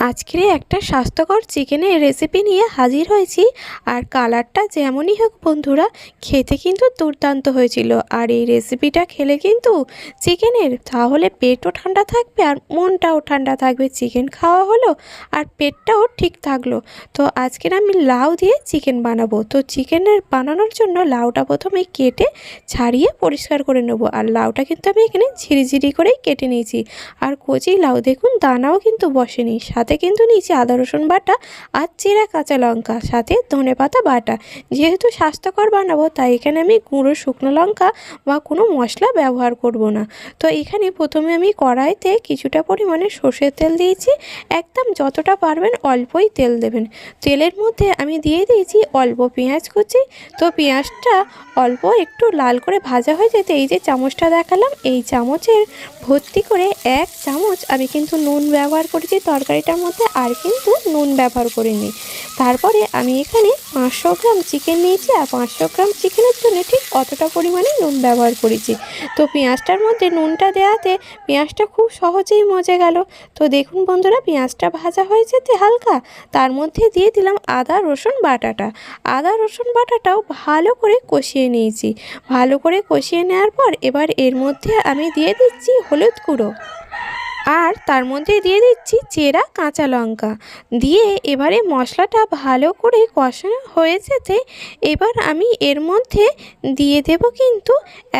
আজকে একটা স্বাস্থ্যকর চিকেনের রেসিপি নিয়ে হাজির হয়েছি। আর কালারটা যেমনই হোক বন্ধুরা, খেতে কিন্তু দুর্দান্ত হয়েছিল। আর এই রেসিপিটা খেলে কিন্তু চিকেনের তাহলে পেটও ঠান্ডা থাকবে আর মনটাও ঠান্ডা থাকবে। চিকেন খাওয়া হলো আর পেটটাও ঠিক থাকলো। তো আজকের আমি লাউ দিয়ে চিকেন বানাবো। তো চিকেনের বানানোর জন্য লাউটা প্রথমে কেটে ছাড়িয়ে পরিষ্কার করে নেবো। আর লাউটা কিন্তু আমি এখানে ঝিরিঝিরি করেই কেটে নিয়েছি। আর কচি লাউ দেখুন দানাও কিন্তু বসেনি। সাথে কিন্তু নিয়েছি আদা রসুন বাটা আর চিরা কাঁচা লঙ্কা, সাথে ধনেপাতা বাটা। যেহেতু স্বাস্থ্যকর বানাবো তাই এখানে আমি গুঁড়ো শুকনো লঙ্কা বা কোনো মশলা ব্যবহার করব না। তো এখানে প্রথমে আমি কড়াইতে কিছুটা পরিমাণে সর্ষের তেল দিয়েছি। একদম যতটা পারবেন অল্পই তেল দেবেন। তেলের মধ্যে আমি দিয়ে দিয়েছি অল্প পেঁয়াজ কুচি। তো পেঁয়াজটা অল্প একটু লাল করে ভাজা হয়ে যেতে এই যে চামচটা দেখালাম, এই চামচের ভর্তি করে 1 চামচ আমি কিন্তু নুন ব্যবহার করেছি তরকারিটার মধ্যে, আর কিন্তু নুন ব্যবহার করিনি। তারপরে আমি এখানে 500 গ্রাম চিকেন নিয়েছি। আর 500 গ্রাম চিকেনের জন্য ঠিক অতটা পরিমাণে নুন ব্যবহার করেছি। তো পেঁয়াজটার মধ্যে নুনটা দেওয়াতে পেঁয়াজটা খুব সহজেই মজে গেল। তো দেখুন বন্ধুরা, পেঁয়াজটা ভাজা হয়ে যেতে হালকা, তার মধ্যে দিয়ে দিলাম আদা রসুন বাটাটা। আদা রসুন বাটাটাও ভালো করে কষিয়ে নিয়েছি। ভালো করে কষিয়ে নেওয়ার পর এবার এর মধ্যে আমি দিয়ে দিচ্ছি হলুদ গুঁড়ো, আর তার মধ্যে দিয়ে দিচ্ছি চেরা কাঁচা লঙ্কা দিয়ে এবারে মশলাটা ভালো করে কষানো হয়ে যেতে এবার আমি এর মধ্যে দিয়ে দেব কিন্তু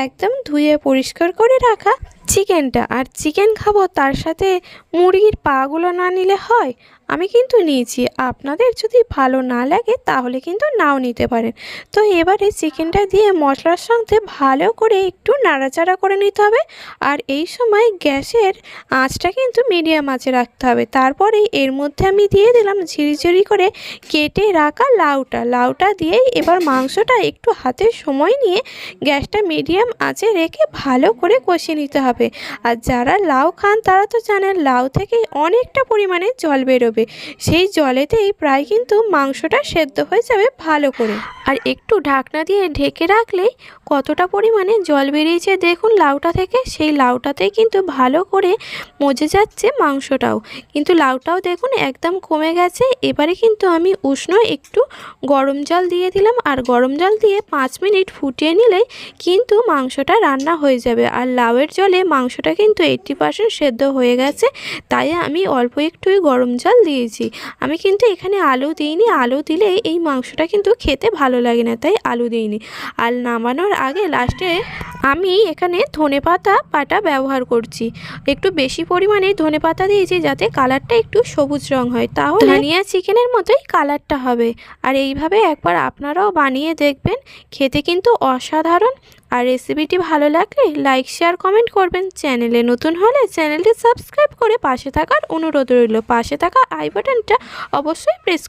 একদম ধুয়ে পরিষ্কার করে রাখা চিকেনটা। আর চিকেন খাবো তার সাথে মুরগির পাগুলো না নিলে হয়, আমি কিন্তু নিয়েছি। আপনাদের যদি ভালো না লাগে তাহলে কিন্তু নাও নিতে পারেন। তো এবারে চিকেনটা দিয়ে মশলার সঙ্গে ভালো করে একটু নাড়াচাড়া করে নিতে হবে। আর এই সময় গ্যাসের আঁচটা কিন্তু মিডিয়াম আঁচে রাখতে হবে। তারপরে এর মধ্যে আমি দিয়ে দিলাম ঝিরিঝিরি করে কেটে রাখা লাউটা দিয়েই এবার মাংসটা একটু হাতে সময় নিয়ে গ্যাসটা মিডিয়াম আঁচে রেখে ভালো করে কষিয়ে নিতে হবে। আর যারা লাউ খান তারা তো জানেন লাউ থেকে অনেকটা পরিমাণে জল বেরোবে। সেই জলেতেই প্রায় কিন্তু মাংসটা সেদ্ধ হয়ে যাবে ভালো করে। আর একটু ঢাকনা দিয়ে ঢেকে রাখলেই কতটা পরিমাণে জল বেরিয়েছে দেখুন লাউটা থেকে। সেই লাউটাতেই কিন্তু ভালো করে মজে যাচ্ছে মাংসটাও, কিন্তু লাউটাও দেখুন একদম কমে গেছে। এবারে কিন্তু আমি উষ্ণ একটু গরম জল দিয়ে দিলাম। আর গরম জল দিয়ে 5 মিনিট ফুটিয়ে নিলেই কিন্তু মাংসটা রান্না হয়ে যাবে। আর লাউয়ের জলে মাংসটা কিন্তু 80% সেদ্ধ হয়ে গেছে, তাই আমি অল্প একটুই গরম জল দিয়েছি। আমি কিন্তু এখানে আলু দিইনি, আলু দিলে এই মাংসটা কিন্তু খেতে ভালো লাগে না, তাই আলু দিইনি। আর নামানোর আগে লাস্টে আমি এখানে ধনেপাতা বাটা ব্যবহার করছি। একটু বেশি পরিমাণে ধনেপাতা দিয়েছি যাতে কালারটা একটু সবুজ রং হয়, তাহলে ধনিয়া চিকেনের মতোই কালারটা হবে। আর এইভাবে একবার আপনারাও বানিয়ে দেখবেন, খেতে কিন্তু অসাধারণ। আর রেসিপিটি ভালো লাগলে লাইক শেয়ার কমেন্ট করবেন। চ্যানেলে নতুন হলে চ্যানেলটি সাবস্ক্রাইব করে পাশে থাকার অনুরোধ রইল। পাশে থাকা আই বাটনটা অবশ্যই প্রেস